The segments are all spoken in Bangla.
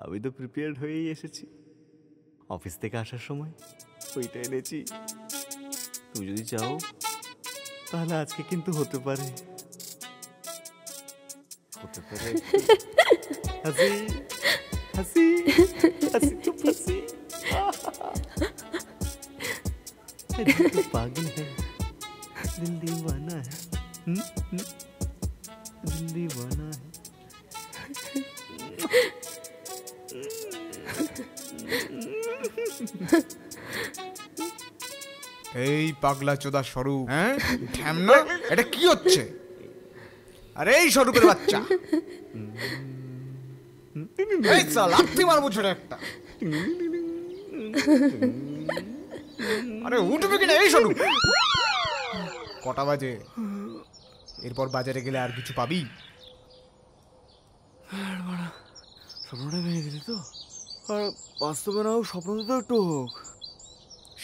আমি তো প্রিপেয়ার্ড হয়েই এসেছি, অফিস থেকে আসার সময় ওইটা এনেছি। তুমি যদি চাও তাহলে আজকে কিন্তু হতে পারে হাসি হাসি হাসি তো হাসি। तो पागल है दिल दीवाना है, दिल दीवाना है। এই পাগলা চোদা স্বরূপ, হ্যাঁ ঢ্যামনা, এটা কি হচ্ছে? আরে এই স্বরূপের বাচ্চা, এই সালা লাথি মারবো ছোট একটা। আরে উঠবে কিনা এই স্বরূপ? কটা বাজে? এরপর বাজারে গেলে আর কিছু পাবি? স্বপ্নটা ভেঙে গেলি তো, আর বাস্তবে নাও স্বপ্নটা তো একটু হোক।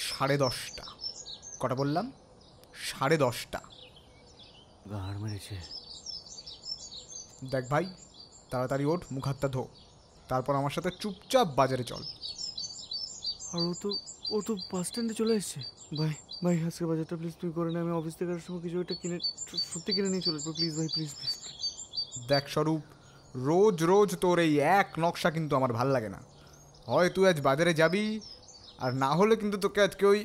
10:30। কটা বললাম? 10:30। গাড় মেরেছে। দেখ ভাই, তাড়াতাড়ি ওঠ, মুখ হাতটা ধো, তারপর আমার সাথে চুপচাপ বাজারে চল। আর ও তো বাস স্ট্যান্ডে চলে এসছে। ভাই ভাই আজকে বাজারটা প্লিজ তুই করে নে, আমি অফিস থেকে আসার সময় কিছু একটা কিনে সত্যি কিনে নিয়ে চলে আসবো প্লিজ ভাই, প্লিজ প্লিজ। দেখ স্বরূপ, রোজ রোজ তোর এই এক নকশা কিন্তু আমার ভাল লাগে না। হয় তুই আজ বাজারে যাবি, আর না হলে কিন্তু তোকে আজকে ওই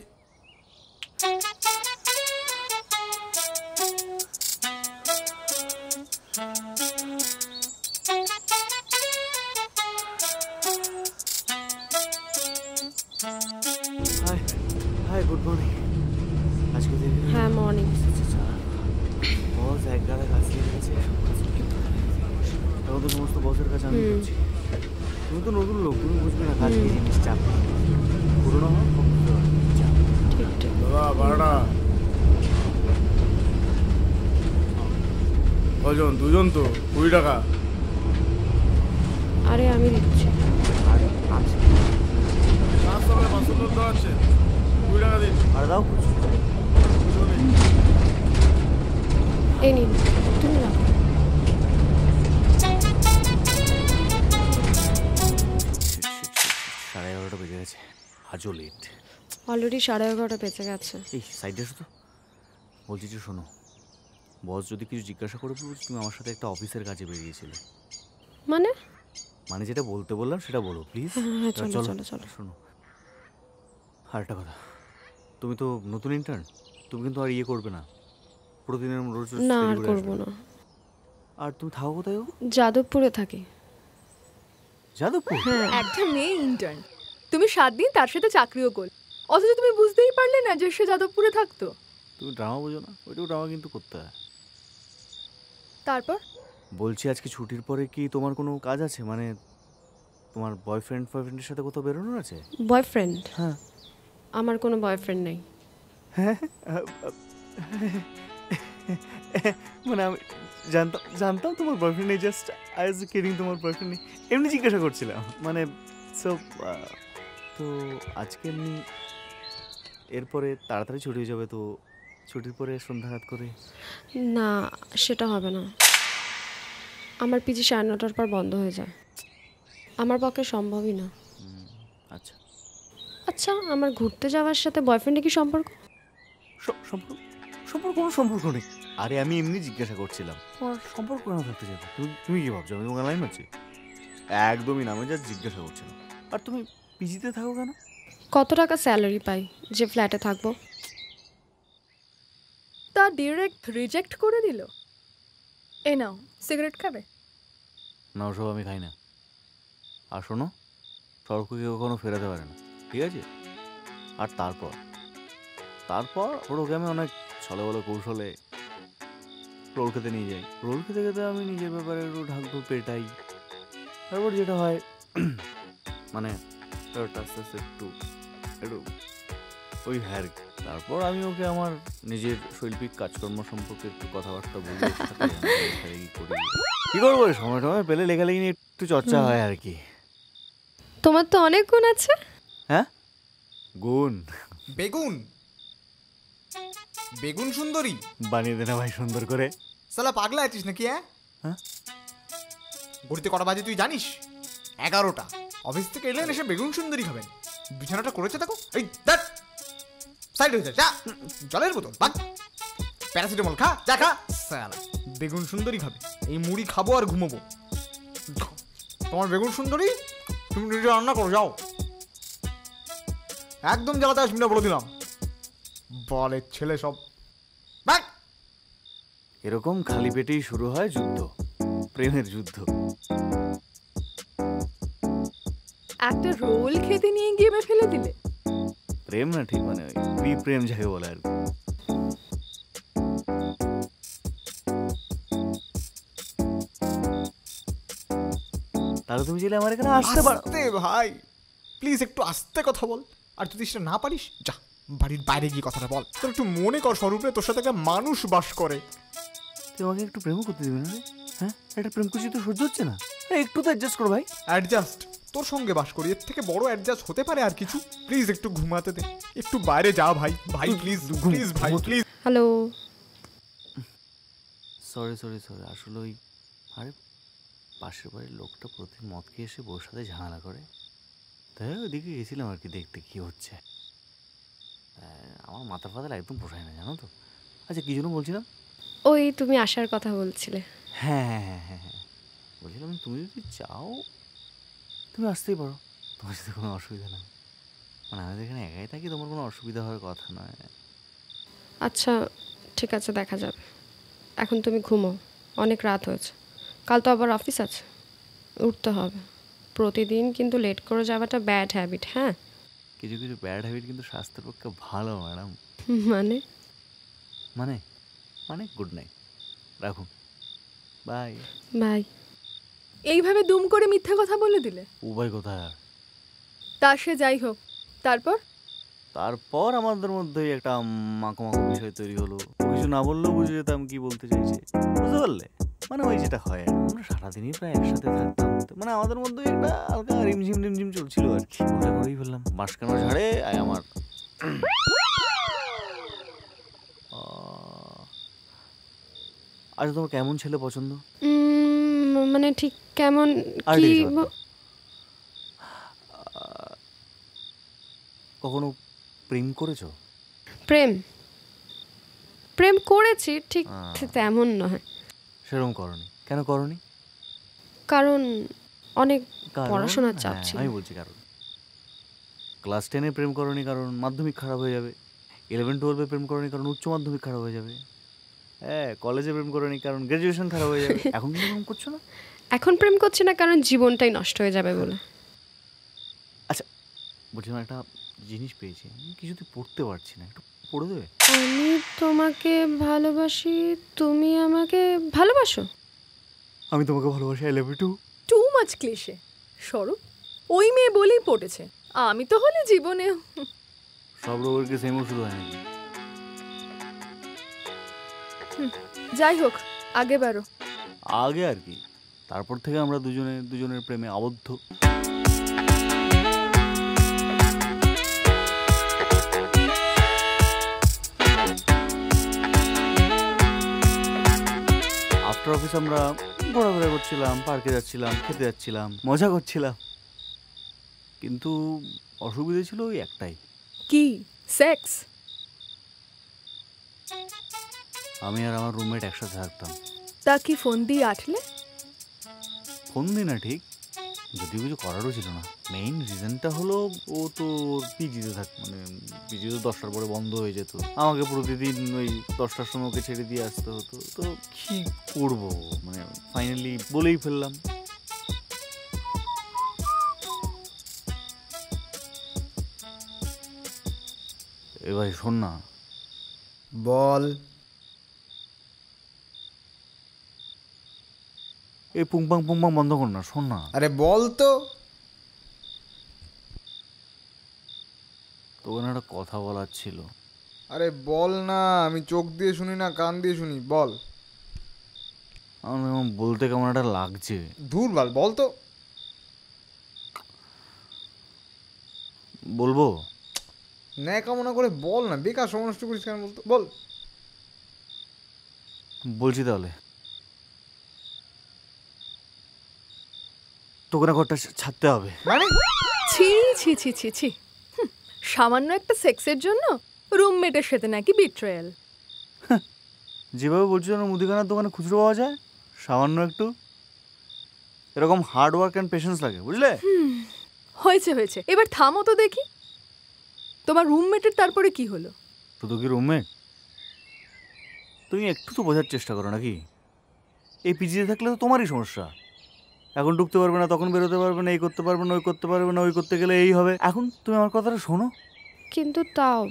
হাই গুড মর্নিং। আজকে হ্যাঁ মর্নিং। বস এক গাড়া কাজ নিয়ে গেছে, এখন তো সমস্ত বসের কাছে আমি করছি। তুমি তো নতুন লোক, তুমি বুঝবে না কাজ কি জিনিস, চাপ পুরোনো হোক চাপ। ঠিক ঠিক। দাদা ভাড়া কজন? দুজন তো, 20 টাকা। আরে আমি দিচ্ছি। আর আছে 500 তো আছে, 20 টাকা দিন। আর দাও এই নিন, তুমি রাখো। সাড়ে 11টা বেজে গেছে, আজও লেট। অলরেডি 11:30 বেজে গেছে। এই সাইডে এসো তো। বলছি যে শোনো, বস যদি কিছু জিজ্ঞাসা করে বলছি তুমি আমার সাথে একটা অফিসের কাজে বেরিয়েছিলে। মানে যেটা বলতে বললাম সেটা বলো প্লিজ। হ্যাঁ চলো চলো চলো। শোনো, আর একটা কথা, তুমি তো নতুন ইন্টার্ন, তুমি কিন্তু আর ইয়ে করবে না প্রতিদিনের রোজ রোজ। না আর করবো না। আর তুমি থাকো কোথায়? যাদবপুরে থাকি। যাদবপুর? একটা মেয়ে ইন্টার্ন, তুমি 7 দিন তার সাথে চাকরিও করলে, অথচ তুমি বুঝতেই পারলে না যে সে যাদবপুরে থাকতো। তুমি ড্রামা বোঝো না, ওইটাও ড্রামা কিন্তু করতে হয়। তারপর বলছি আজকে ছুটির পরে কি তোমার কোনো কাজ আছে? মানে তোমার বয়ফ্রেন্ডের সাথে কোথাও বেরোনোর আছে? বয়ফ্রেন্ড? হ্যাঁ। আমার কোনো বয়ফ্রেন্ড নেই। হ্যাঁ মানে আমি জানতাম তোমার বয়ফ্রেন্ড নেই, জাস্ট আই ওয়াজ কিডিং, তোমার বয়ফ্রেন্ড নেই এমনি জিজ্ঞাসা করছিলাম। মানে সো তো আজকে এমনি এরপরে তাড়াতাড়ি ছুটি হয়ে যাবে, তো ছুটির পরে সন্ধ্যাঘাত করে। না সেটা হবে না, আমার পিজি 9:30টার পর বন্ধ হয়ে যায়, আমার পক্ষে সম্ভবই না। আচ্ছা আচ্ছা, আমার ঘুরতে যাওয়ার সাথে বয়ফ্রেন্ডে কি সম্পর্ক? সম্পর্ক কোনো সম্পর্ক নেই। আরে আমি এমনি জিজ্ঞাসা করছিলাম, তোমার সম্পর্ক না থাকতে যাবে। তুমি কি ভাবছো আমি তোমাকে লাইন মারছি? একদমই না, আমি যা জিজ্ঞাসা করছিলাম। আর তুমি পিজিতে থাকো কেন? কত টাকা স্যালারি পাই যে ফ্ল্যাটে থাকবো? তা ডিরেক্ট রিজেক্ট করে দিল। এ নাও, সিগারেট খাবে? না ওসব আমি খাই না। আর শোনো, সড়ককে কেউ কখনো ফেরাতে পারে না, ঠিক আছে? আর তারপর ওকে আমি অনেক ছলে বলে কৌশলে রোল খেতে নিয়ে যাই। রোল খেতে খেতে আমি নিজের ব্যাপারে একটু ঢাকঢুক পেটাই। তারপর যেটা হয় মানে আস্তে আস্তে একটু ওই হ্যার। তারপর আমি ওকে আমার নিজের শৈল্পিক কাজকর্ম সম্পর্কে একটু কথাবার্তা বলি, কি করবো সময় সময় পেলে লেখালেখি নিয়ে একটু চর্চা হয় আর কি। তোমার তো অনেক গুণ আছে। হ্যাঁ গুণ? বেগুন সুন্দরী বানিয়ে দে না ভাই সুন্দর করে। সালা পাগলা আছিস নাকি? হ্যাঁ, ঘুরতে কটা বাজে তুই জানিস? 11টা। অফিস থেকে এলেন, এসে বেগুন সুন্দরী খাবেন। বিছানাটা করেছে দেখো, এই দেখ সাইড হয়ে যা, জলের বোতল বাদ, প্যারাসিটামল খা, যা খা। সালা বেগুন সুন্দরী খাবে, এই মুড়ি খাবো আর ঘুমোবো। তোমার বেগুন সুন্দরী, তুমি নিজে রান্না করো যাও, একদম জায়গাতে আসবি না বলে দিলাম। বলে ছেলে সব বাক। এরকম খালি পেটেই শুরু হয় যুদ্ধ, প্রেমের যুদ্ধ। একটা রোল খেতে নিয়ে গিয়ে ফেলে দিলে। প্রেম না ঠিক, মানে ওই প্রেম যাকে বলে আর কি। তাহলে তুমি চাইলে আমার এখানে আসতে পারো। আস্তে ভাই, প্লিজ একটু আস্তে কথা বল। আর যদি সেটা না পারিস, যা বাড়ির বাইরে গিয়ে কথাটা বল। তোর একটু মনে কর স্বরূপে তোর সাথে একটা মানুষ বাস করে। তুই আমাকে একটু প্রেমও করতে দিবি না রে? হ্যাঁ, এটা প্রেম করছি তো সহ্য হচ্ছে না। একটু তো অ্যাডজাস্ট করো ভাই। অ্যাডজাস্ট? তোর সঙ্গে বাস করি, এর থেকে বড় অ্যাডজাস্ট হতে পারে আর কিছু? প্লিজ একটু ঘুমাতে দে, একটু বাইরে যা ভাই। ভাই প্লিজ প্লিজ ভাই please. Hello. Sorry sorry sorry, আসলে ওই আরে পাশের বাড়ির লোকটা প্রতি মদ খেয়ে এসে বউর সাথে ঝামেলা করে, তাই ওইদিকে গেছিলাম আর কি দেখতে কি হচ্ছে। আমার মাথা ফাতাল একদম পোষায় না, জানো তো। আচ্ছা কি জন্য বলছিলাম? ওই তুমি আসার কথা বলছিলে। হ্যাঁ হ্যাঁ হ্যাঁ হ্যাঁ হ্যাঁ, বলছিলাম তুমি যদি চাও তুমি আসতেই পারো, তোমার সাথে কোনো অসুবিধা নেই। মানে আমি এখানে একাই থাকি, তোমার কোনো অসুবিধা হওয়ার কথা নয়। আচ্ছা ঠিক আছে, দেখা যাবে। এখন তুমি ঘুমো, অনেক রাত হয়েছে, কাল তো আবার অফিস আছে, উঠতে হবে। প্রতিদিন কিন্তু লেট করে যাওয়াটা ব্যাড হ্যাবিট। হ্যাঁ কিছু কিছু ব্যাড হ্যাবিট কিন্তু স্বাস্থ্যের পক্ষে ভালো ম্যাডাম। মানে মানে মানে গুড নাইট, রাখুন, বাই। বাই। এইভাবে দুম করে মিথ্যা কথা বলে দিলে। উভয় কোথায় আর। তা সে যাই হোক, তারপর তারপর আমাদের মধ্যে একটা মাখো মাখো বিষয় তৈরি হলো। ও কিছু না বললেও বুঝে যেতাম কি বলতে চাইছে, বুঝতে পারলে? মানে ওই যেটা হয় আর কি, আমরা সারাদিনই প্রায় একসাথে থাকতাম, মানে আমাদের মধ্যে একটা হালকা রিমঝিম রিমঝিম চলছিল আর কি। ওটা করেই ফেললাম, বাঁশ কেন ঝাড়ে আয় আমার। আচ্ছা তোমার কেমন ছেলে পছন্দ? মানে ঠিক কেমন আর কি ঠিক আছে, কখনো প্রেম করেছো? প্রেম প্রেম করেছি, ঠিক তেমন নয়। সেরকম করনি কেন? করনি কারণ অনেক কারণ? পড়াশোনার চাপ হ্যাঁ, ছিল। আমি বলছি কারণ ক্লাস 10-এ প্রেম করনি কারণ মাধ্যমিক খারাপ হয়ে যাবে, 11-12-এ প্রেম করনি কারণ উচ্চ মাধ্যমিক খারাপ হয়ে যাবে, হ্যাঁ কলেজে প্রেম করনি কারণ গ্র্যাজুয়েশন খারাপ হয়ে যাবে। এখন কিন্তু প্রেম করছো না? এখন প্রেম করছি না কারণ জীবনটাই নষ্ট হয়ে যাবে বলে। আচ্ছা বলছিলাম একটা জিনিস পেয়েছি, আমি কিছুতে পড়তে পারছি না, একটু পড়ে দেবে? আমি তোমাকে ভালোবাসি, তুমি আমাকে ভালোবাসো। আমি তোমাকে ভালোবাসি, I love you too. Too much cliche. Swarup ওই মেয়ে বলেই পড়েছে, আমি তো হলে জীবনে। সব রোগের কি সেম ওষুধ হয় নাকি? যাই হোক, আগে বাড়ো। আগে আর কি, তারপর থেকে আমরা দুজনের প্রেমে আবদ্ধ। আফটার অফিস আমরা ঘোরাফেরা করছিলাম, পার্কে যাচ্ছিলাম, খেতে যাচ্ছিলাম, মজা করছিলাম, কিন্তু অসুবিধা ছিল ওই একটাই, কি? সেক্স? আমি আর আমার রুমমেট একসাথে থাকতাম। তা কি ফোন দিয়ে আটলে? ফোন দিই না ঠিক, যদিও কিছু করারও ছিল না। মেইন রিজনটা হলো ও তো পিজিতে মানে পিজি তো 10টার পরে বন্ধ হয়ে যেত, আমাকে প্রতিদিন ওই 10টার সময় ওকে ছেড়ে দিয়ে আসতে হতো। তো কি করব, মানে ফাইনালি বলেই ফেললাম। এবার শোন না। বল। এই পুংপাং পুংপাং বন্ধ কর না, শোন না। আরে বল তো। তোকে না একটা কথা বলার ছিল। আরে বল না, আমি চোখ দিয়ে শুনি না কান দিয়ে শুনি, বল। আমার এমন বলতে কেমন একটা লাগছে। দূর বল, বল তো। বলবো? ন্যায় কামনা করে বল না, বেকার সময় নষ্ট করিস কেন, বলতো বল। বলছি তাহলে। তোকে না ঘরটা ছাড়তে হবে। মানে ছি ছি ছি ছি ছি হুম, সামান্য একটা সেক্সের জন্য রুমমেটের সাথে নাকি বিট্রেয়াল। যেভাবে বলছো যেন মুদিখানার দোকানে খুচরো পাওয়া যায়, সামান্য একটু এরকম হার্ড ওয়ার্ক অ্যান্ড পেশেন্স লাগে, বুঝলে? হয়েছে হয়েছে, এবার থামো তো দেখি। তোমার রুমমেটের তারপরে কি হলো? শুধু কি রুমমেট? তুমি একটু তো বোঝার চেষ্টা করো নাকি? এই পিজিতে থাকলে তো তোমারই সমস্যা। এখন ঢুকতে পারবে না, তখন বেরোতে পারবে না, এই করতে পারবে না, ওই করতে পারবে না, ওই করতে গেলে এই হবে। এখন তুমি আমার কথাটা শোনো। কিন্তু তাও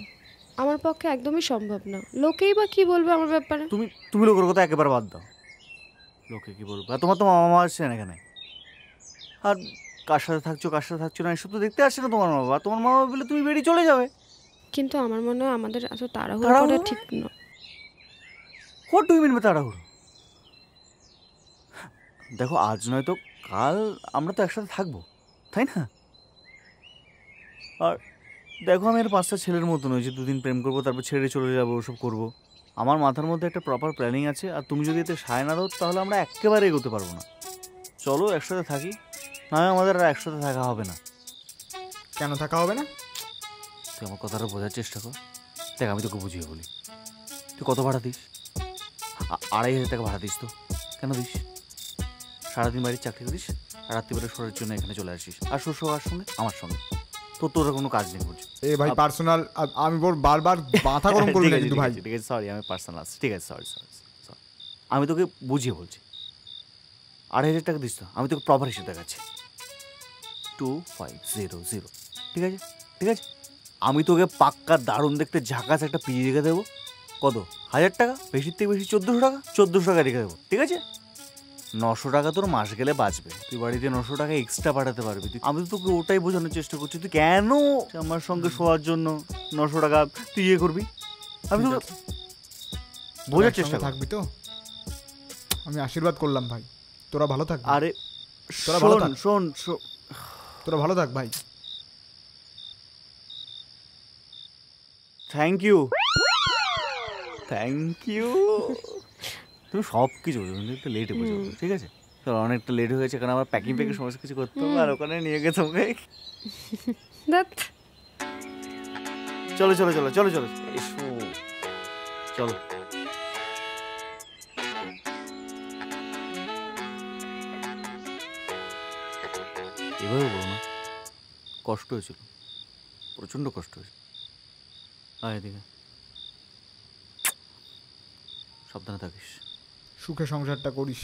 আমার পক্ষে একদমই সম্ভব না। লোকেই বা কি বলবে আমার ব্যাপারে? তুমি লোকের কথা একেবারে বাদ দাও। লোকে কি বলবো? আর তোমার তো মামা আসছে না এখানে, আর কার সাথে থাকছো কার সাথে থাকছো না এসব তো দেখতে আসছে না তোমার মা বাবা। তোমার মা বাবা বলে তুমি বেরিয়ে চলে যাবে। কিন্তু আমার মনে হয় আমাদের এত তাড়াহুড়ো তাড়াহুড়ো করা ঠিক না। What do you mean by তাড়াহুড়ো? দেখো, আজ নয় তো কাল আমরা তো একসাথে থাকবো, তাই না? আর দেখো, আমি আর 5টা ছেলের মতো নই যে 2 দিন প্রেম করবো তারপর ছেড়ে চলে যাবো, ওসব করবো। আমার মাথার মধ্যে একটা প্রপার প্ল্যানিং আছে, আর তুমি যদি এতে সায় না দাও তাহলে আমরা একেবারে এগোতে পারবো না। চলো একসাথে থাকি, না হয় আমাদের আর একসাথে থাকা হবে না। কেন থাকা হবে না? তুই আমার কথাটা বোঝার চেষ্টা কর। দেখ, আমি তোকে বুঝিয়ে বলি। তুই কত ভাড়া দিস? 2,500 টাকা ভাড়া দিস তো? কেন দিস? সারাদিন বাড়ির চাকরি করিস আর রাত্রিবেলা শোয়ার জন্য এখানে চলে আসিস, আর শোর সবার সঙ্গে আমার সঙ্গে। তোর কোনো কাজ নেই বলছি। এ ভাই পার্সোনাল, আমি বারবার মাথা গরম করবি না কিন্তু ভাই। ঠিক আছে, সরি, আমি পার্সোনাল আসছি। ঠিক আছে, সরি। আমি তোকে বুঝিয়ে বলছি। 2,500 টাকা দিস তো? আমি তোকে প্রপার হিসেবে দেখাচ্ছি। 2500। ঠিক আছে? আমি তোকে পাক্কা দারুণ দেখতে ঝাঁকাস একটা পিজি রেখে দেবো। কত? 1,000 টাকা? বেশির থেকে বেশি 1400 টাকা। 1400 টাকা রেখে দেবো, ঠিক আছে? 900 টাকা তোর মাস গেলে বাঁচবে। তুই বাড়িতে 900 টাকা এক্সট্রা পাঠাতে পারবি। আমি তো তোকে ওটাই বোঝানোর চেষ্টা করছি। তুই কেন আমার সঙ্গে শোয়ার জন্য 900 টাকা তুই ইয়ে করবি? আমি তো বোঝার চেষ্টা থাকবি তো? আমি আশীর্বাদ করলাম ভাই, তোরা ভালো থাকবি। আরে তোরা ভালো থাক। শোন, তোরা ভালো থাক ভাই। Thank you. তুমি সব কিছু একটু লেটে বুঝো, ঠিক আছে? চলো, অনেকটা লেট হয়ে গেছে, কারণ আমার প্যাকিং সমস্ত কিছু করতে হবে, আর ওখানে নিয়ে গেছে ওকে। দেখ, চলো এসো, চলো। এভাবে বলো না, কষ্ট হয়েছিল, প্রচন্ড কষ্ট হয়েছিল। এদিকে সাবধানে থাকিস, সুখে সংসারটা করিস।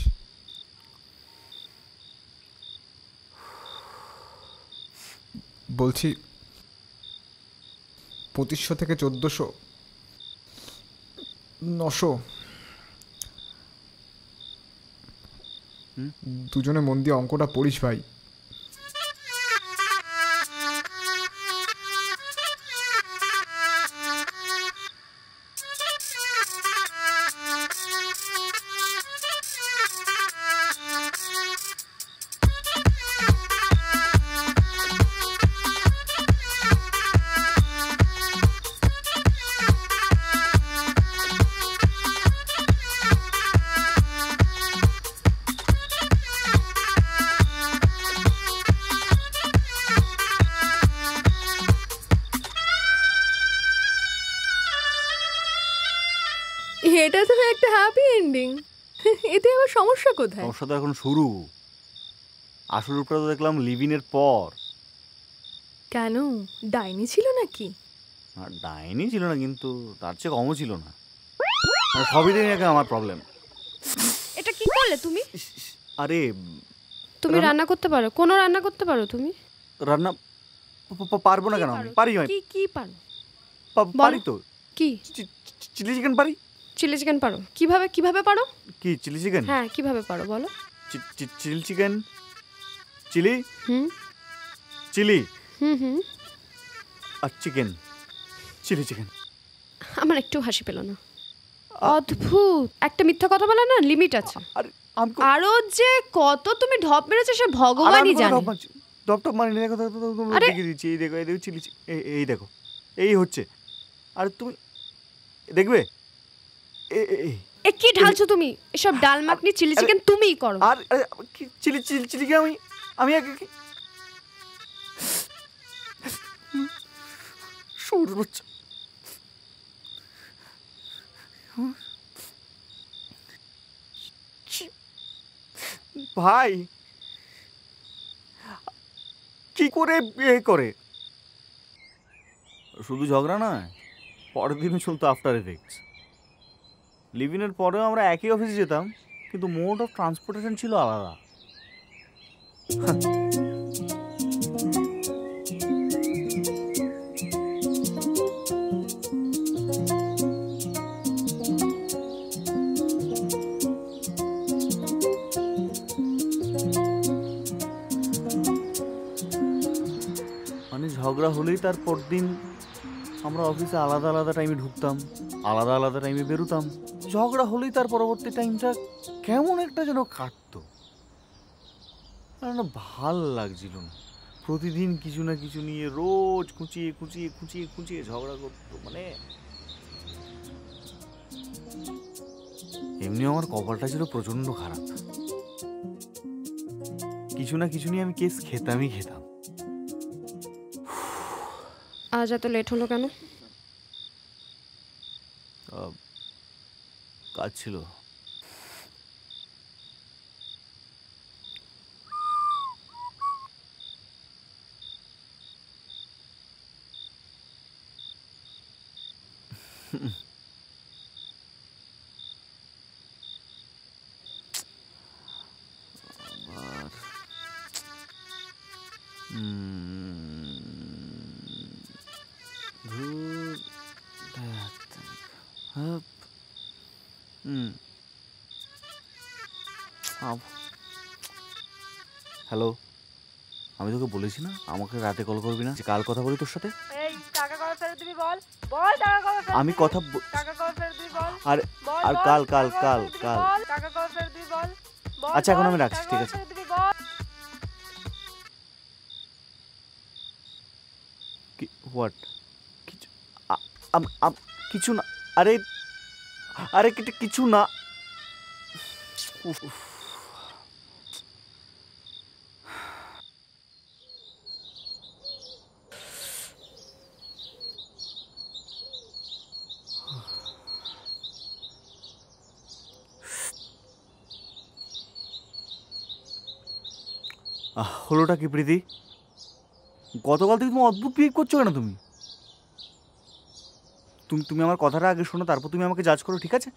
বলছি 2500 থেকে 1400, 900 দুজনে মন দিয়ে অঙ্কটা পড়িস ভাই। এটা তো একটা হ্যাপি এন্ডিং, এতে আবার সমস্যা কোথায়? সমস্যা তো এখন শুরু। আসল রূপটা তো দেখলাম লিভিনের পর। কেন, ডাইনি ছিল নাকি? আর ডাইনি ছিল না, কিন্তু তার চেয়ে কমও ছিল না। মানে সবই দিন আগে আমার প্রবলেম। এটা কি করলে তুমি? আরে তুমি রান্না করতে পারো? কোন রান্না করতে পারো তুমি? রান্না পারবো না কেন? আমি পারি, কি পারো? পারি তো। কি? চিলি চিকেন পারি। চিলি চিকেন পারো? কিভাবে পারো? কি চিলি চিকেন? হ্যাঁ, কিভাবে পারো বলো। চিলি চিকেন, চিলি আর চিকেন, চিলি চিকেন। আমার একটু হাসি পেল না। অদ্ভুত একটা মিথ্যা কথা বলা না লিমিট আছে। আরো যে কত তুমি ঢপ মেরেছো সে ভগবানই জানে। ঢপ মানে দেখো, দেখিয়ে দিচ্ছি। এই দেখো চিলি, এই দেখো, এই হচ্ছে। আর তুমি দেখবে এ কি ঢালছো তুমি? এসব ডাল মাখনি চিলি চিকেন তুমিই করো। আর চিলি চিকেন আমি আমি আগে সর্বোচ্চ ভাই কি করে বিয়ে করে? শুধু ঝগড়া নয়, পরের দিনও চলতো আফটার এফেক্টস। লিভিনের পরেও আমরা একই অফিসে যেতাম, কিন্তু মোড অফ ট্রান্সপোর্টেশন ছিল আলাদা। মানে ঝগড়া হলেই তার পরদিন আমরা অফিসে আলাদা আলাদা টাইমে ঢুকতাম, আলাদা আলাদা টাইমে বেরোতাম। ঝগড়া হলেই তার পরবর্তী টাইমটা কেমন একটা যেন কাটতো, ভাল লাগছিল না। প্রতিদিন কিছু না কিছু নিয়ে রোজ খুঁচিয়ে খুঁচিয়ে খুঁচিয়ে খুঁচিয়ে ঝগড়া করতো। মানে এমনি আমার কপালটা ছিল প্রচন্ড খারাপ। কিছু না কিছু নিয়ে আমি কেস খেতামই খেতাম। আজ এত লেট হলো কেন? কাজ ছিল। হ্যালো, আমি তোকে বলেছি না আমাকে রাতে কল করবি না, কাল কথা বলি তোর সাথে। আমি কথা আর আর কাল কাল কাল কাল আচ্ছা এখন আমি রাখছি, ঠিক আছে? হোয়াট? কিছু না। আরে আরে কিছু না। হলোটা কি প্রীতি? গতকাল থেকে তুমি অদ্ভুত বিহেভ করছো কেন? তুমি তুমি তুমি আমার কথাটা আগে শোনো, তারপর তুমি আমাকে জাজ করো, ঠিক আছে?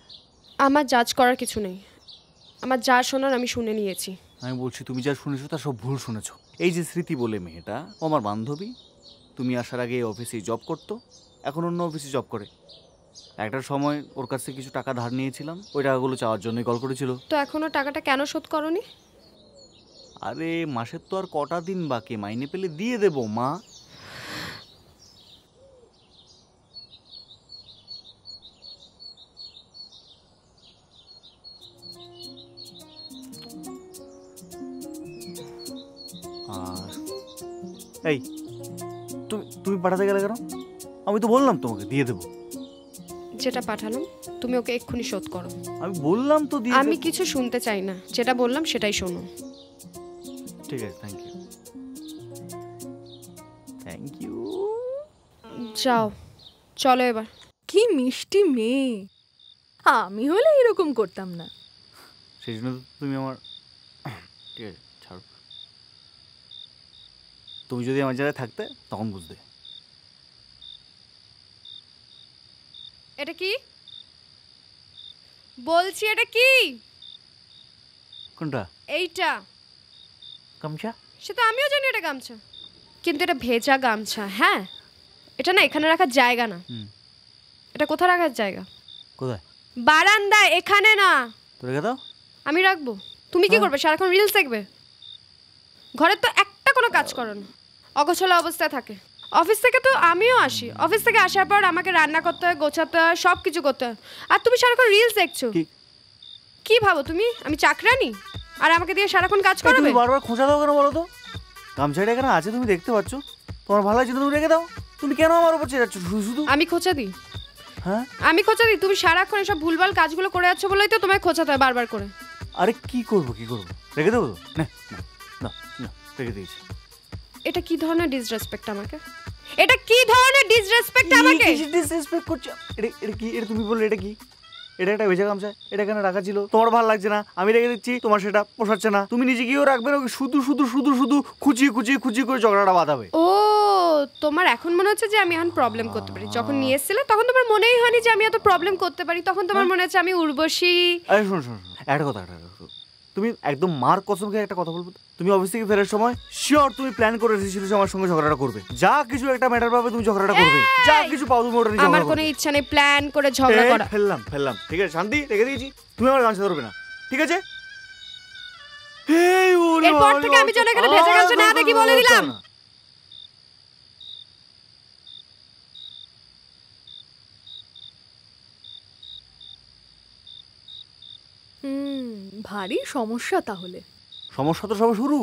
আমার জাজ করার কিছু নেই, আমার যা শোনার আমি শুনে নিয়েছি। আমি বলছি তুমি যা শুনেছো তা সব ভুল শুনেছো। এই যে স্মৃতি বলে মেয়েটা, ও আমার বান্ধবী। তুমি আসার আগে এই অফিসেই জব করতো, এখন অন্য অফিসে জব করে। একটা সময় ওর কাছ থেকে কিছু টাকা ধার নিয়েছিলাম, ওই টাকাগুলো চাওয়ার জন্যই কল করেছিল। তো এখনো টাকাটা কেন শোধ করনি? আরে মাসের তো আর কটা দিন বাকি, মাইনে পেলে দিয়ে দেবো মা। আর এই তুমি তুমি পাঠাতে গেলে কেন? আমি তো বললাম তোমাকে দিয়ে দেবো। যেটা পাঠালাম তুমি ওকে এক্ষুনি শোধ করো। আমি বললাম তো দিয়ে আমি কিছু শুনতে চাই না, যেটা বললাম সেটাই শোনো। ঠিক আছে, থ্যাংক ইউ। Thank you. যাও, চলো এবার। কি মিষ্টি মেয়ে, আমি হলে এরকম করতাম না। সেই জন্য তো তুমি আমার, ঠিক আছে ছাড়ো। তুমি যদি আমার জায়গায় থাকতে তখন বুঝতে। এটা কি বলছি? এটা কি? কোনটা? এইটা গামছা? সে তো আমিও জানি এটা গামছা, কিন্তু এটা ভেজা গামছা। হ্যাঁ, এটা না এখানে রাখার জায়গা না। এটা কোথায় রাখার জায়গা? কোথায়? বারান্দায়, এখানে না। তো রেখে দাও। আমি রাখবো? তুমি কি করবে? সারাক্ষণ রিলস দেখবে? ঘরের তো একটা কোনো কাজ করো না, অগোছালো অবস্থায় থাকে। অফিস থেকে তো আমিও আসি, অফিস থেকে আসার পর আমাকে রান্না করতে হয়, গোছাতে হয়, সব কিছু করতে হয়, আর তুমি সারাক্ষণ রিলস দেখছো। কি ভাবো তুমি আমি চাকরানি আর আমাকে দিয়ে সারাক্ষণ কাজ করবে? তুমি বারবার খোঁজা দাও কেন বলো তো? গামছাটা এখানে আছে, তুমি দেখতে পাচ্ছ, তোমার ভালো লাগছে, তুমি রেখে দাও। তুমি কেন আমার উপর চেয়ে যাচ্ছ শুধু? আমি খোঁচা দিই? হ্যাঁ আমি খোঁচা দিই? তুমি সারাক্ষণ এসব ভুলভাল কাজগুলো করে যাচ্ছ বলেই তো তোমায় খোঁচাতে হয় বারবার করে। আরে কি করবো, কি করবো? রেখে দেবো তো? না না না না রেখে দিয়েছি। এটা কি ধরনের ডিসরেসপেক্ট আমাকে? এটা কি ধরনের ডিসরেসপেক্ট আমাকে? ডিসরেসপেক্ট করছো? এটা কি? এটা তুমি বললে এটা কি? এটা একটা ভেজা গামছা, এটা এখানে রাখা ছিল, তোমার ভালো লাগছে না, আমি রেখে দিচ্ছি, তোমার সেটা পোষাচ্ছে না, তুমি নিজে গিয়েও রাখবে না, শুধু শুধু শুধু শুধু খুঁচিয়ে করে ঝগড়াটা বাঁধাবে। ও, তোমার এখন মনে হচ্ছে যে আমি এখন প্রবলেম করতে পারি। যখন নিয়ে এসেছিলে তখন তোমার মনেই হয়নি যে আমি এত প্রবলেম করতে পারি, তখন তোমার মনে হচ্ছে আমি উর্বশী। আরে শোনো একটা কথা, তুমি একদম মার কসম খেয়ে একটা কথা বলবো, তুমি অফিস থেকে ফেরার সময় শিওর তুমি প্ল্যান করে এসেছিলে যে আমার সঙ্গে ঝগড়াটা করবে, যা কিছু একটা ম্যাটার পাবে তুমি ঝগড়াটা করবে, যা কিছু পাও তুমি ওটা নিয়ে ঝগড়া আমার করবে। কোনো ইচ্ছা নেই প্ল্যান করে ঝগড়া করা। ফেললাম, ঠিক আছে শান্তি, রেখে দিয়েছি, তুমি আমার গামছা ধরবে না, ঠিক আছে? এরপর থেকে আমি যেন এখানে ভেজা গামছা না দেখি বলে দিলাম। ভারী সমস্যা তাহলে। সমস্যা তো সবে শুরু।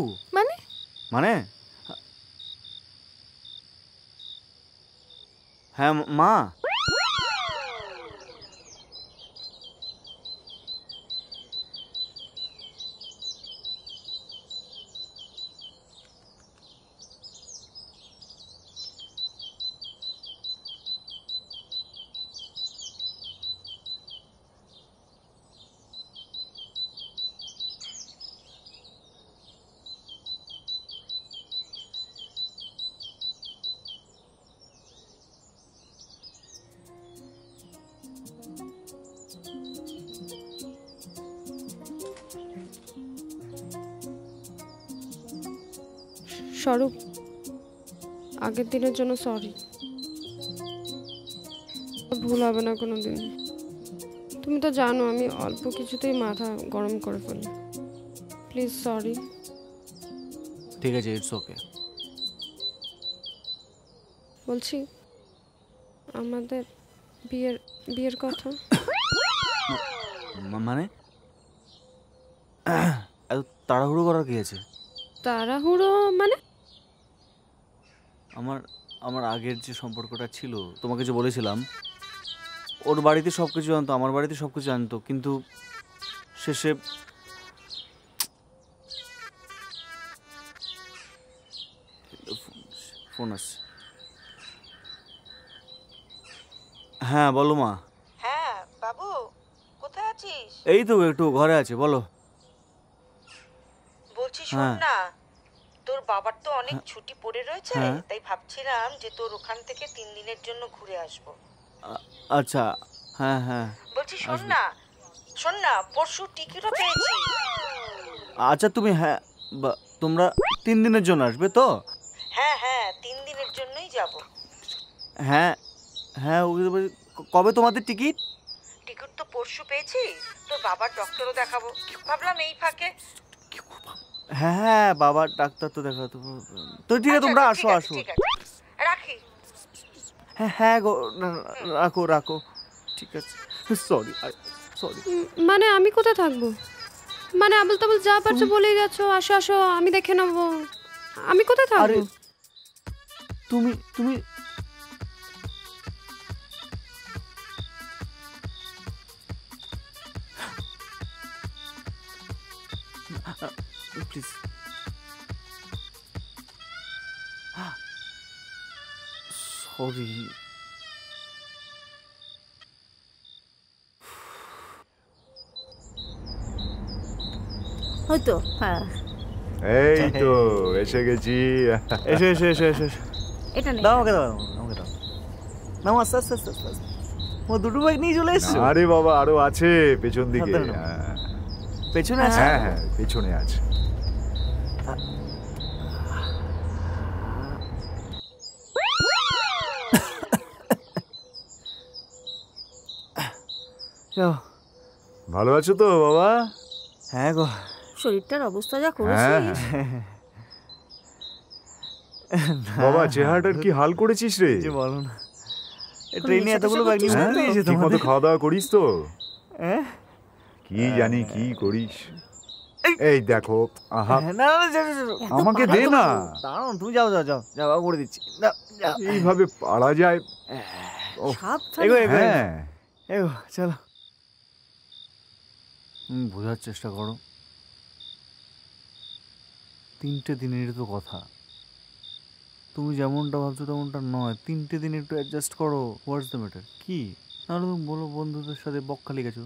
মানে হ্যাঁ মা, স্বরূপ, আগের দিনের জন্য সরি, ভুল হবে না কোনো দিন। তুমি তো জানো আমি অল্প কিছুতেই মাথা গরম করে ফেলি। Please sorry. ঠিক আছে, ইটস ওকে। বলছি আমাদের বিয়ের কথা। মানে এত তাড়াহুড়ো করার কি আছে? তাড়াহুড়ো মানে? আমার আগের যে সম্পর্কটা ছিল, তোমাকে যে বলেছিলাম, ওর বাড়িতে সব কিছু জানতো, আমার বাড়িতে সব কিছু জানতো, কিন্তু শেষে ফোন আসছে। হ্যাঁ বলো মা। হ্যাঁ বাবু, কোথায় আছিস? এই তো একটু ঘরে আছে, বলো। বলছি শোন হ্যাঁ। না, তোর বাবার তো অনেক ছুটি পড়ে রয়েছে, হ্যাঁ। তাই ভাবছিলাম যে তোর ওখান থেকে 3 দিনের জন্য ঘুরে আসবো। আচ্ছা, হ্যাঁ বলছি শোন আসবো। না, পরশু টিকিটও পেয়েছি। আচ্ছা তুমি, হ্যাঁ তোমরা 3 দিনের জন্য আসবে তো? হ্যাঁ 3 দিনের জন্যই যাব। হ্যাঁ কবে তোমাদের টিকিট? টিকিট তো পরশু পেয়েছি, তোর বাবার ডক্টরও দেখাবো, ভাবলাম এই ফাঁকে। হ্যাঁ বাবার ডাক্তার তো দেখাতো। তো ঠিক আছে, তোমরা আসো। ঠিক আছে, রাখি। হ্যাঁ গো, রাখো, ঠিক আছে। সরি। মানে আমি কোথায় থাকবো? মানে আবল তাবল যা পারছো বলেই যাচ্ছ, আসো আমি দেখে নেবো। আমি কোথায় আরে থাকবো? তুমি প্লিজ। সরি। হয়তো হ্যাঁ। এই তো এসে গেছি। এসে এটা নেই। দাও, আমাকে দাও। নাও, আস্তে ও দুটো ব্যাগ নিয়ে চলে এসছো? আরে বাবা, আরো আছে পেছন দিকে। হাতে নাও। হ্যাঁ পেছনে আছে? হ্যাঁ পেছনে আছে। যাও। ভালো আছো তো বাবা? হ্যাঁ গো। শরীরটার অবস্থা যা হ্যাঁ বাবা, চেহারাটার কি হাল করেছিস রে? যে বলো না, ট্রেনে এতগুলো ব্যাগ নিয়ে হ্যাঁ, দিয়েছে ঠিক মতো খাওয়া দাওয়া করিস তো? হ্যাঁ কি জানি কি করিস। এই দেখো, আহা না, আমাকে দে না। দাঁড়াও, তুমি যাও করে দিচ্ছি। এইভাবে পারা যায়? এগো হ্যাঁ চলো। বোঝার চেষ্টা করো, 3টে দিনের তো কথা, তুমি যেমনটা ভাবছো তেমনটা নয়। 3টে দিন একটু অ্যাডজাস্ট করো। What's the matter? কি নাহলে তুমি বলো বন্ধুদের সাথে বকখালি গেছো,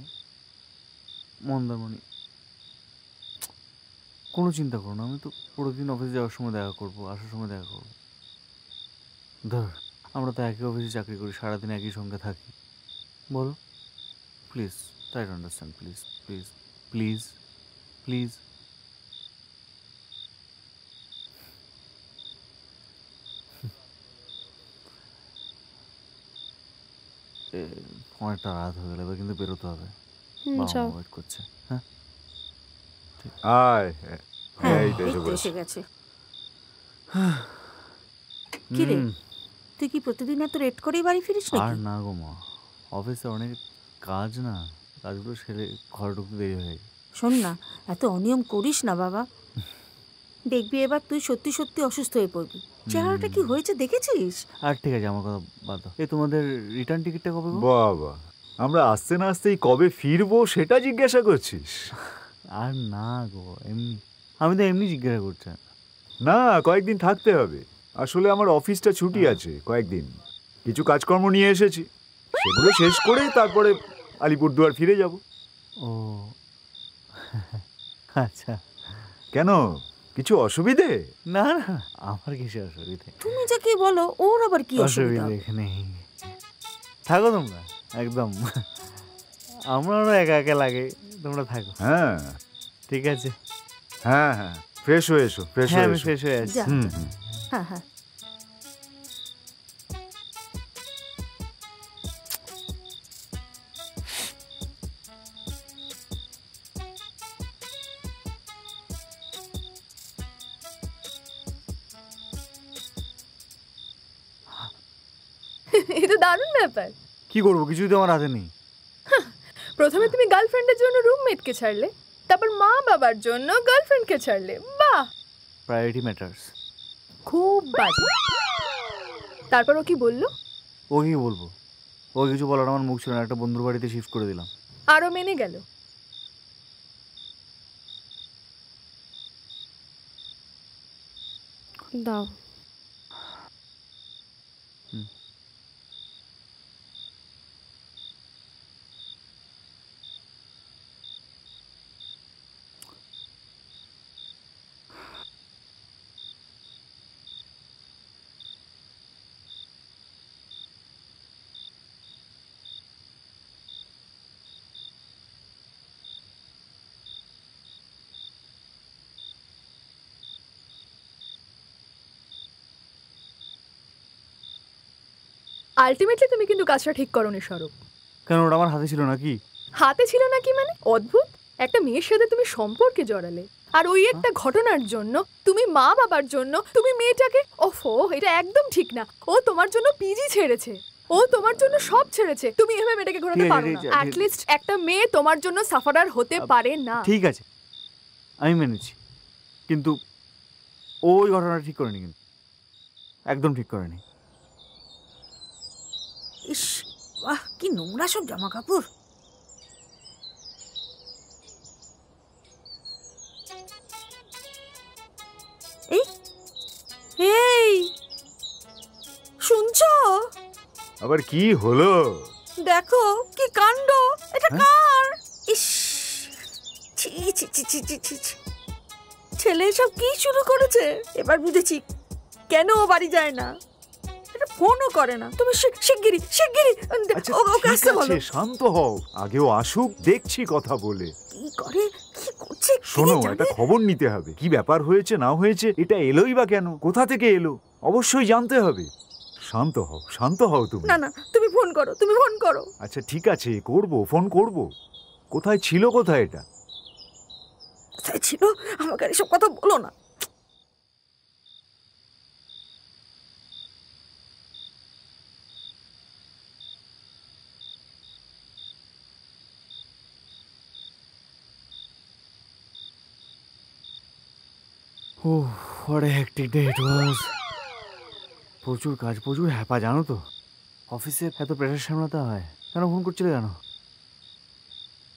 মন্দারমণি। কোনো চিন্তা করো না, আমি তো পুরো দিন অফিসে যাওয়ার সময় দেখা করবো, আসার সময় দেখা করবো। ধর আমরা তো একই অফিসে চাকরি করি, সারাদিন একই সঙ্গে থাকি। বলো please, try to understand, please please please please. অনেকটা রাত হয়ে গেল, এবার কিন্তু বেরোতে হবে, বাবা যাও। ওয়েট করছে। হ্যাঁ আয় হ্যাঁ এই তো এই এসে তো পড়েছে। এসে গেছে। কি রে, তুই কি প্রতিদিন এত লেট করেই বাড়ি ফিরিস আর নাকি? না গো মা, অফিসে অনেক কাজ না, কাজগুলো সেরে ঘরে ঢুকতে দেরি হয়ে যায়। শোন না, এত অনিয়ম করিস না বাবা। দেখবি এবার তুই সত্যি সত্যি অসুস্থ হয়ে পড়বি। চেহারাটা কি হয়েছে দেখেছিস? আর ঠিক আছে, আমার কথা বাদ দাও। এই তোমাদের রিটার্ন টিকিটটা কবে গো? বাবা, আমরা আসতে না আসতেই কবে ফিরবো সেটা জিজ্ঞাসা করছিস? আর না গো, এমনি আমি তো এমনি জিজ্ঞাসা করছি। না, কয়েকদিন থাকতে হবে। আসলে আমার অফিসটা ছুটি আছে কয়েকদিন, কিছু কাজকর্ম নিয়ে এসেছি, সেগুলো শেষ করে তারপরে আলিপুরদুয়ার ফিরে যাব। ও আচ্ছা, কেন, কিছু অসুবিধে? না না, আমার কিসে অসুবিধে? তুমি যাকে বলো ওর আবার কি অসুবিধা? অসুবিধে এখানে থাকো তোমরা, একদম আমারও একা একা লাগে, তোমরা থাকো। হ্যাঁ ঠিক আছে, হ্যাঁ হ্যাঁ, ফ্রেশ হয়ে এসো, ফ্রেশ হ্যাঁ হয়ে আমি এসো। ফ্রেশ হয়ে আছি। যা হুম যা। হুম। হ্যাঁ হ্যাঁ। এটা দারুণ ব্যাপার। কি করবো, কিছুই তো আমার হাতে নেই। প্রথমে তুমি গার্লফ্রেন্ডের জন্য রুমমেটকে ছাড়লে, তারপর মা বাবার জন্য গার্লফ্রেন্ডকে ছাড়লে। বাহ, প্রায়োরিটি ম্যাটার্স। খুব বাজে। তারপর ও কি বললো? ও কি বলবো, ও কিছু বলার আমার মুখ ছিল না, একটা বন্ধুর বাড়িতে শিফট করে দিলাম। আরো মেনে গেল। দাও। আলটিমেটলি তুমি কিন্তু কাজটা ঠিক করোনি স্বরূপ। কেন, ওটা আমার হাতে ছিল নাকি? হাতে ছিল নাকি মানে? অদ্ভুত, একটা মেয়ের সাথে তুমি সম্পর্কে জড়ালে, আর ওই একটা ঘটনার জন্য তুমি মা বাবার জন্য তুমি মেয়েটাকে, ওফো এটা একদম ঠিক না। ও তোমার জন্য পিজি ছেড়েছে, ও তোমার জন্য সব ছেড়েছে, তুমি এভাবে মেয়েটাকে ঘোরাতে ঠিক আছে, পারো না। ঠিক আছে, অ্যাট লিস্ট একটা মেয়ে তোমার জন্য সাফারার হতে পারে না। ঠিক আছে, আমি মেনেছি, কিন্তু ওই ঘটনাটা ঠিক করেনি, কিন্তু একদম ঠিক করেনি। ইস, বাহ কি নোংরা সব জামা কাপড়। এই এই শুনছো? আবার কি হলো? দেখো কি কাণ্ড, এটা কার? ইস, ছি ছি ছি ছি ছি ছি ছি। ছেলে সব কি শুরু করেছে? এবার বুঝেছি কেন ও বাড়ি যায় না, এটা ফোনও করে না। তুমি শিগগিরই শিগগিরই আচ্ছা ওকে ঠিক আসতে বলো। আছে, শান্ত হও, আগেও আসুক, দেখছি কথা বলে। কি করে কি করছে কে শোনো, জানে? একটা খবর নিতে হবে, কি ব্যাপার হয়েছে না হয়েছে, এটা এলোই বা কেন, কোথা থেকে এলো, অবশ্যই জানতে হবে। শান্ত হও, শান্ত হও তুমি। না না, তুমি ফোন করো, তুমি ফোন করো। আচ্ছা ঠিক আছে, করব, ফোন করব। কোথায় ছিল, কোথায় এটা? কোথায় ছিল? আমাকে আর এসব কথা বলো না। what a hectic day it was. প্রচুর কাজ, প্রচুর হ্যাপা, জানো তো অফিসে এত প্রেশার সামলাতে হয়। কেন ফোন করছিলে কেন?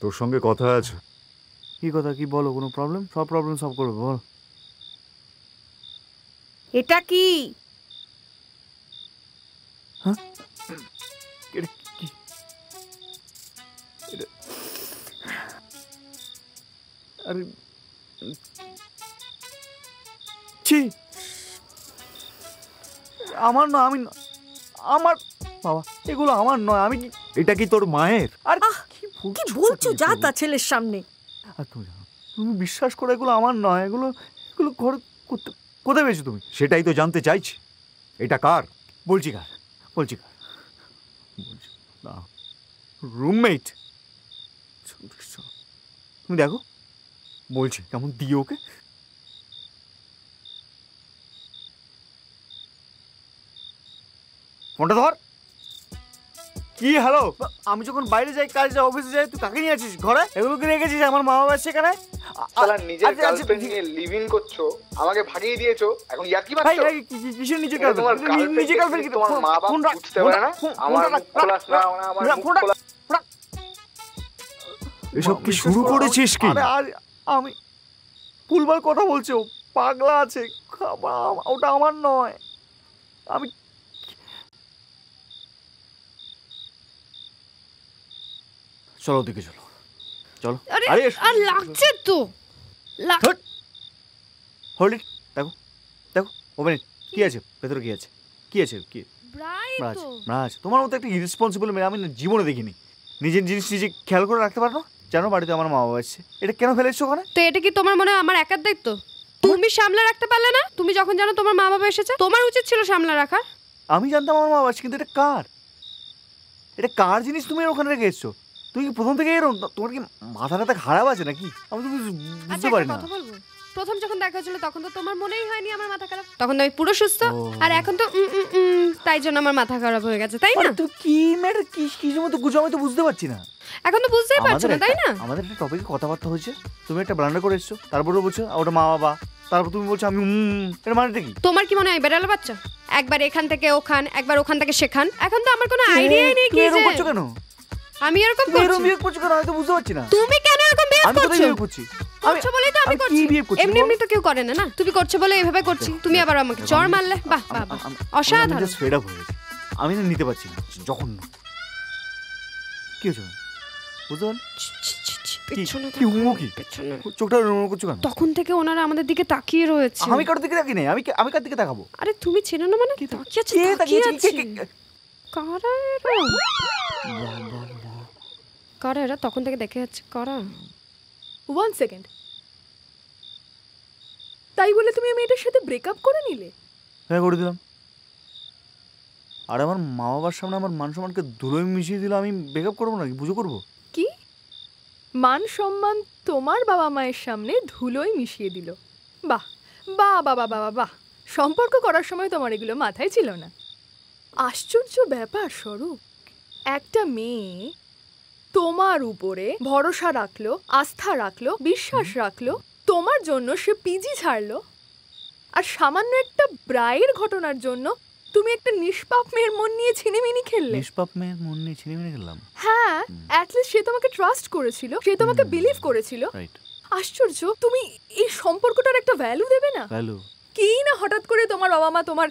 তোর সঙ্গে কথা আছে। কি কথা, কি বলো, কোনো প্রবলেম? সব প্রবলেম সলভ করবে, বল। এটা কি? হ্যাঁ এটা কি? আরে ছি, আমার নয়, আমি আমার বাবা, এগুলো আমার নয়। আমি এটা কি তোর মায়ের? আর কি বলছো যা তা ছেলের সামনে? আর তুমি বিশ্বাস করো এগুলো আমার নয়। এগুলো এগুলো ঘরে কোথায় পেয়েছো তুমি? সেটাই তো জানতে চাইছি। এটা কার? বলছি কার, বলছি কার, বলছি না, রুমমেট। তুমি দেখো, বলছি কেমন দিও ওকে। ফোনটা ধর। কি হ্যালো? আমি যখন বাইরে যাই, কাজে যাই, অফিসে যাই, তুই কাকে নিয়ে আছিস ঘরে? এগুলো কি রেখেছিস? আমার মা বাবা সেখানে নিজের গার্লফ্রেন্ড নিয়ে লিভিং করছো, আমাকে ভাগিয়ে দিয়েছো, এখন ইয়ার্কি মারছো? কিসের নিজের তোমার গার্লফ্রেন্ড? নিজের গার্লফ্রেন্ড তোমার মা বাবা বুঝতে পারে না? আমার মুখ খোলাস না, আমার মুখ খোলা। এসব কি শুরু করেছিস কি? আর আমি ভুলভাল কথা বলছো, পাগলা আছে। ওটা আমার নয়। আমি চলো ওদিকে, চলো চলো। আরে আর লাগছে তো হোল্ড ইট। দেখো দেখো, ওপেন ইট। কি আছে ভেতরে? কি আছে? কি আছে? কি রাজ? রাজ তোমার মতো একটা ইরেসপন্সিবল মেয়ে আমি জীবনে দেখিনি। নিজের জিনিস নিজে খেয়াল করে রাখতে পারো? জানো বাড়িতে আমার মা বাবা এসেছে, এটা কেন ফেলেছো ওখানে? তো এটা কি তোমার মনে হয় আমার একার দায়িত্ব? তুমি সামলে রাখতে পারলে না? তুমি যখন জানো তোমার মা বাবা এসেছে, তোমার উচিত ছিল সামলে রাখার। আমি জানতাম আমার মা বাবা আছে, কিন্তু এটা কার? এটা কার জিনিস তুমি ওখানে রেখে এসছো? তুমি কি প্রথম থেকে এরকম? তোমার কি মাথাটা খারাপ আছে নাকি? আমি তো বুঝতে পারি না। কথা বলবো, প্রথম যখন দেখা হয়েছিল তখন তো তোমার মনেই হয়নি আমার মাথা খারাপ। তখন তো আমি পুরো সুস্থ, আর এখন তো তাই জন্য আমার মাথা খারাপ হয়ে গেছে, তাই না? তুই কি ম্যাটার, কি মতো গুজো? আমি তো বুঝতে পারছি না। এখন তো বুঝতেই পারছো না, তাই না? আমাদের একটা টপিকে কথাবার্তা হয়েছে, তুমি একটা ব্লান্ডার করে এসছো, তারপরে বলছো ওটা মা বাবা, তারপর তুমি বলছো আমি এর মানেটা কি? তোমার কি মনে হয় বেড়ালো বাচ্চা একবার এখান থেকে ওখান, একবার ওখান থেকে সেখান? এখন তো আমার কোনো আইডিয়াই নেই কি যে এরকম করছো কেন? আমি এরকম করছো কেন? আমি তো বুঝতে পারছি না। তুমি কেন এরকম বিহেভ করছো? আমি বিহেভ করছি? করছো বলেই তো আমি করছি। এমনি এমনি তো কেউ করে না, না? তুমি করছো বলে এভাবে করছি। তুমি আবার আমাকে চড় মারলে। বাহ বাহ, অসাধারণ। জাস্ট ফেড আপ হয়ে গেছি। আমি না নিতে পারছি না, জঘন্য। কি হয়েছে? বুঝতে পারলি? কি হুমো কি? চোখটা নড় করছো কেন? তখন থেকে ওনারা আমাদের দিকে তাকিয়ে রয়েছে। আমি কার দিকে তাকিয়ে নেই। আমি কার দিকে তাকাবো? আরে তুমি চেনো না মানে? তাকিয়ে আছে। কারা এরা? কারা এরা? তখন থেকে দেখে যাচ্ছে কারা। 1 সেকেন্ড। তাই বলে তুমি মেয়েটার সাথে ব্রেকআপ করে নিলে? হ্যাঁ, করে দিলাম। আর আমার মা বাবার সামনে আমার মান সম্মানকে ধুলোয় মিশিয়ে দিল। আমি ব্রেকআপ করবো নাকি? বুঝো করবো? কি মান সম্মান তোমার বাবা মায়ের সামনে ধুলোয় মিশিয়ে দিল? বাহ বাহ বাবা বাবা বাহ, সম্পর্ক করার সময় তোমার এগুলো মাথায় ছিল না। আশ্চর্য ব্যাপার স্বরূপ, একটা মেয়ে তোমার উপরে ভরসা রাখলো, আস্থা রাখলো, বিশ্বাস রাখলো, তোমার জন্য সে পিজি ছাড়লো, আর সামান্য একটা ব্রায়ের ঘটনার জন্য তুমি একটা নিষ্পাপ মেয়ের মন নিয়ে ছিনিমিনি খেললে। নিষ্পাপ মেয়ের মন নিয়ে ছিনিমিনি খেললাম? হ্যাঁ, অ্যাটলিস্ট সে তোমাকে ট্রাস্ট করেছিল, সে তোমাকে বিলিভ করেছিল। রাইট। আশ্চর্য, তুমি এই সম্পর্কটার একটা ভ্যালু দেবে না? ভ্যালু কি না হঠাৎ করে তোমার বাবা মা তোমার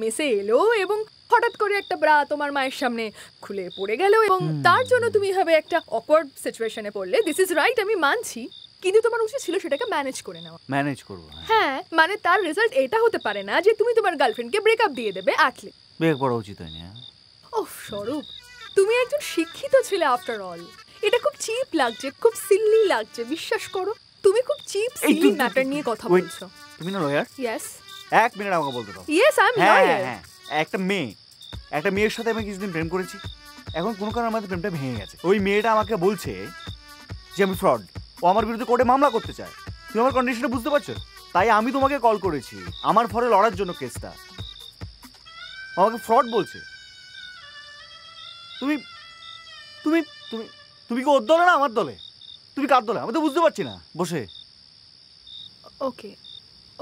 মেসে এলো এবং হঠাৎ করে একটা ব্রা তোমার মায়ের সামনে খুলে পড়ে গেল এবং তার জন্য তুমি এভাবে একটা অকওয়ার্ড সিচুয়েশনে পড়লে। দিস ইজ রাইট, আমি মানছি, কিন্তু তোমার উচিত ছিল সেটাকে ম্যানেজ করে নেওয়া। ম্যানেজ করবো? হ্যাঁ, মানে তার রেজাল্ট এটা হতে পারে না যে তুমি তোমার গার্লফ্রেন্ডকে ব্রেকআপ দিয়ে দেবে। অ্যাটলিস্ট ব্রেক করা উচিত হয়নি। ওহ স্বরূপ, তুমি একজন শিক্ষিত ছেলে আফটার অল। এটা খুব চিপ লাগছে, খুব সিলি লাগছে, বিশ্বাস করো। তুমি খুব চিপ সিলি ম্যাটার নিয়ে কথা বলছো। তুমি না লয়ার? ইয়েস। এক মিনিট আমাকে বলতে দাও। Yes, I am lawyer. হ্যাঁ, একটা মেয়ের সাথে আমি কিছুদিন প্রেম করেছি। এখন কোনো কারণে আমাদের প্রেমটা ভেঙে গেছে। ওই মেয়েটা আমাকে বলছে যে আমি ফ্রড, ও আমার বিরুদ্ধে কোর্টে মামলা করতে চায়। তুমি আমার কন্ডিশনটা বুঝতে পারছো? তাই আমি তোমাকে কল করেছি আমার ফরে লড়ার জন্য কেসটা। আমাকে ফ্রড বলছে। তুমি তুমি তুমি তুমি কি ওর দলে না আমার দলে? তুমি কার দলে? আমি তো বুঝতে পারছি না। বসে ওকে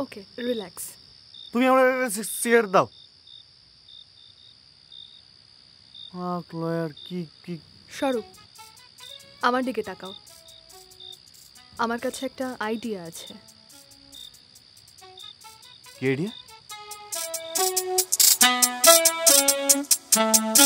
ওকে, রিল্যাক্স। তুমি আমার সিগারেট দাও। লয়ার কি কি? স্বরূপ, আমার দিকে তাকাও। আমার কাছে একটা আইডিয়া আছে। কি আইডিয়া? ও